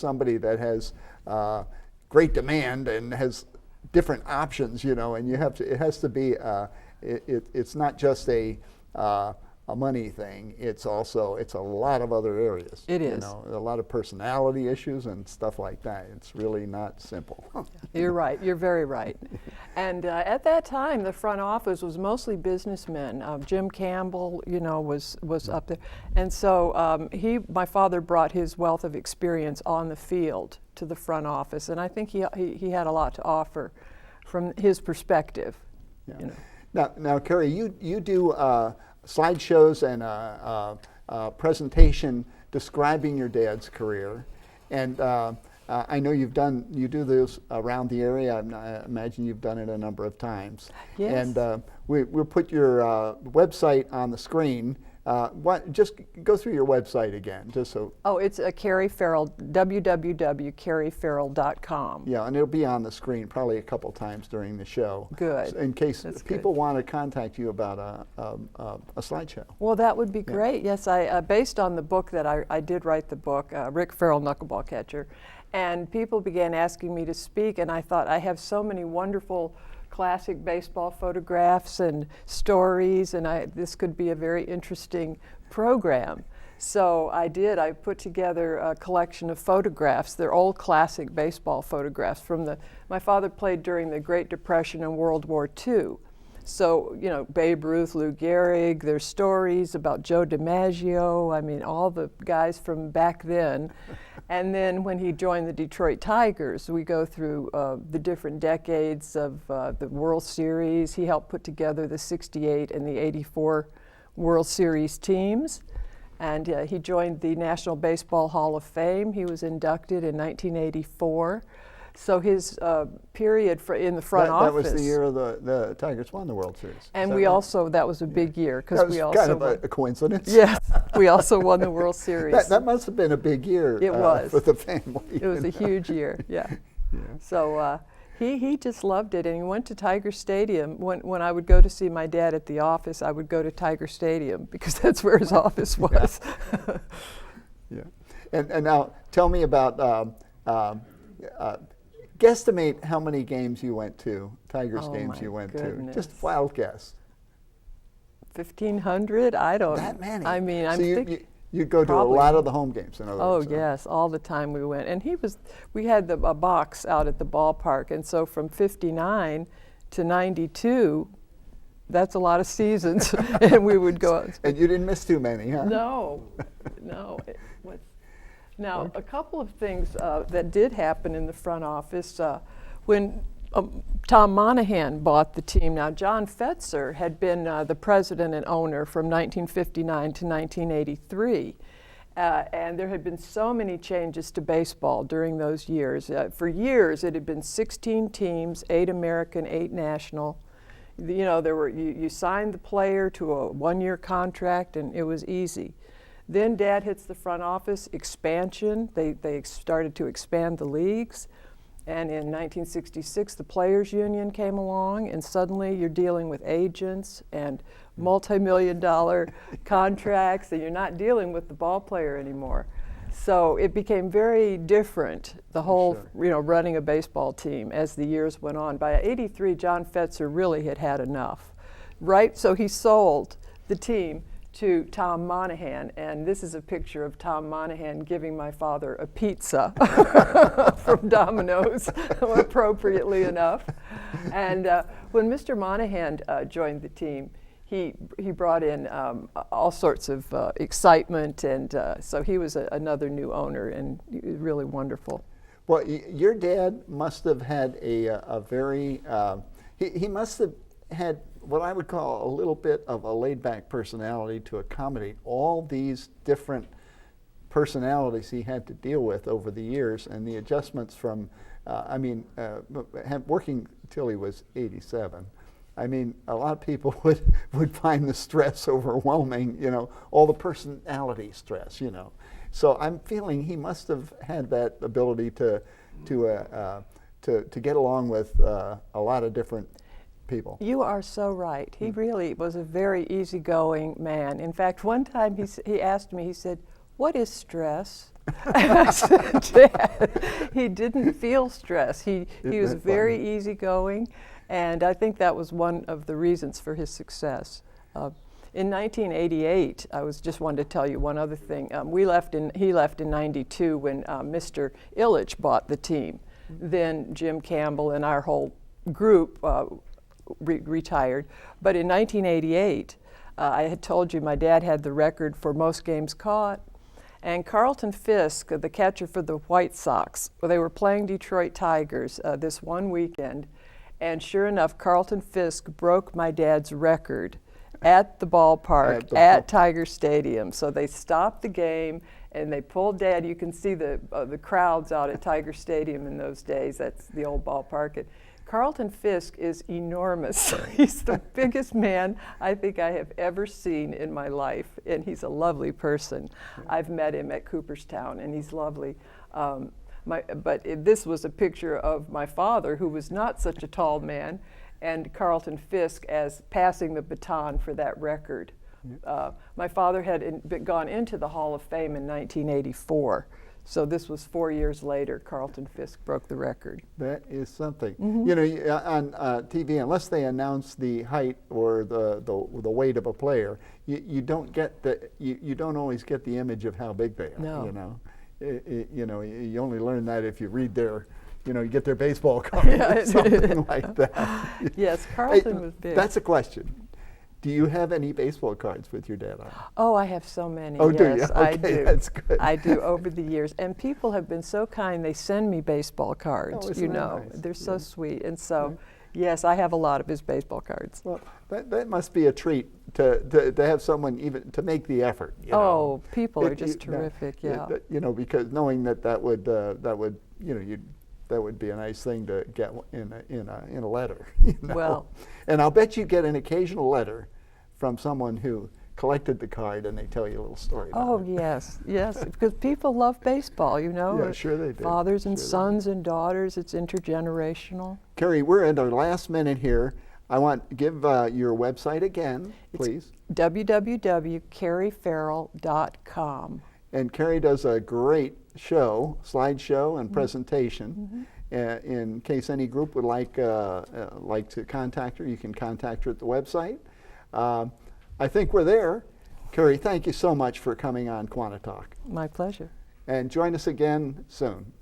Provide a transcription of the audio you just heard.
somebody that has great demand and has different options, you know, and you have to. It has to be. It's not just a money thing. It's also a lot of other areas. It is. You know, a lot of personality issues and stuff like that. It's really not simple. You're right. You're very right. And at that time, the front office was mostly businessmen. Jim Campbell, you know, was up there, and so my father brought his wealth of experience on the field to the front office, and I think he had a lot to offer from his perspective. Yeah. You know. Now, Kerrie, you do slideshows and a presentation describing your dad's career, and I know you do this around the area. I imagine you've done it a number of times. Yes. And we'll put your website on the screen. Just go through your website again, just so. Oh, it's Kerrie Ferrell, www.kerrieferrell.com. Yeah, and it'll be on the screen probably a couple times during the show. Good. In case That's people good. want to contact you about a slideshow. Well, that would be great. Yes, I based on the book that I did write the book, Rick Ferrell, Knuckleball Catcher, and people began asking me to speak, and I thought I have so many wonderful classic baseball photographs and stories, and this could be a very interesting program. So I put together a collection of photographs. They're old classic baseball photographs my father played during the Great Depression and World War II. So, you know, Babe Ruth, Lou Gehrig, there's stories about Joe DiMaggio, I mean, all the guys from back then. And then when he joined the Detroit Tigers, we go through the different decades of the World Series. He helped put together the 68 and the 84 World Series teams. And he joined the National Baseball Hall of Fame. He was inducted in 1984. So his period in the front office. That was the year the Tigers won the World Series. And we also, that was a big year. That was we also kind of a coincidence. Yes, we also won the World Series. That must have been a big year It was. for the family. It was a huge year, yeah. So he just loved it, and he went to Tiger Stadium. When I would go to see my dad at the office, I would go to Tiger Stadium because that's where his office was. Yeah. And now tell me about guesstimate how many games you went to, Tigers games you went to. Just wild guess. 1,500? I don't. That many? I mean, I'm thinking. You go to a lot of the home games, in other words. Oh, yes, all the time we went. And we had a box out at the ballpark, and so from 59 to 92, that's a lot of seasons, and we would go out. And you didn't miss too many, huh? No. Now, a couple of things that did happen in the front office, when Tom Monahan bought the team. Now, John Fetzer had been the president and owner from 1959 to 1983, and there had been so many changes to baseball during those years. For years, it had been 16 teams, 8 American, 8 national. You know, you signed the player to a one-year contract, and it was easy. Then Dad hits the front office, expansion. They started to expand the leagues. And in 1966, the Players Union came along, and suddenly you're dealing with agents and multi-million-dollar contracts, and you're not dealing with the ball player anymore. So it became very different, the whole, running a baseball team as the years went on. By '83, John Fetzer really had enough, right? So he sold the team to Tom Monahan, and this is a picture of Tom Monahan giving my father a pizza from Domino's, appropriately enough. And when Mr. Monahan joined the team, he brought in all sorts of excitement, and so he was another new owner, and really wonderful. Well, your dad must have had a very, he must have had what I would call a little bit of a laid-back personality to accommodate all these different personalities he had to deal with over the years, and the adjustments from, working till he was 87. I mean, a lot of people would find the stress overwhelming, all the personality stress, So I'm feeling he must have had that ability to get along with a lot of different people. You are so right. He really was a very easygoing man. In fact, one time he asked me, he said, "What is stress?" I said, Dad, he didn't feel stress. He Isn't was that very funny? easygoing, and I think that was one of the reasons for his success. In 1988, I was just wanted to tell you one other thing. He left in '92 when Mr. Ilitch bought the team. Then Jim Campbell and our whole group retired. But in 1988, I had told you my dad had the record for most games caught. And Carlton Fisk, the catcher for the White Sox, well, they were playing Detroit Tigers this one weekend. And sure enough, Carlton Fisk broke my dad's record at the ballpark at Tiger Stadium. So they stopped the game and they pulled Dad. You can see the crowds out at Tiger Stadium in those days. That's the old ballpark. And Carlton Fisk is enormous. He's the biggest man I think I have ever seen in my life, and he's a lovely person. I've met him at Cooperstown, and he's lovely. This was a picture of my father, who was not such a tall man, and Carlton Fisk as passing the baton for that record. My father had gone into the Hall of Fame in 1984. So this was 4 years later, Carlton Fisk broke the record. That is something. Mm-hmm. You know, on TV, unless they announce the height or the weight of a player, you don't get you don't always get the image of how big they are. No. You know, you know, you only learn that if you read their, you know, you get their baseball card or something like that. Yes, Carlton was big. That's a question. Do you have any baseball cards with your dad on? Oh, I have so many. Oh, yes, do you? I Okay, do. that's good. I do over the years, and people have been so kind. They send me baseball cards. Oh, isn't you that know, nice? they're so Yeah. sweet, and so yes, I have a lot of his baseball cards. Well, that must be a treat to have someone even to make the effort. You know? Oh, people are It- just you- terrific. Yeah. You know, because knowing that would you know that would be a nice thing to get in a letter. You know? Well. And I'll bet you get an occasional letter from someone who collected the card and they tell you a little story about Oh it. yes, because people love baseball. You know, Yeah, sure they do. Fathers and Sure they do. sons and daughters. It's intergenerational. Kerrie, we're in our last minute here. I want to give your website again, please. www.kerrieferrell.com. And Kerrie does a great slideshow and presentation. In case any group would like to contact her, you can contact her at the website. I think we're there. Kerrie, thank you so much for coming on Quantitalk. My pleasure. And join us again soon.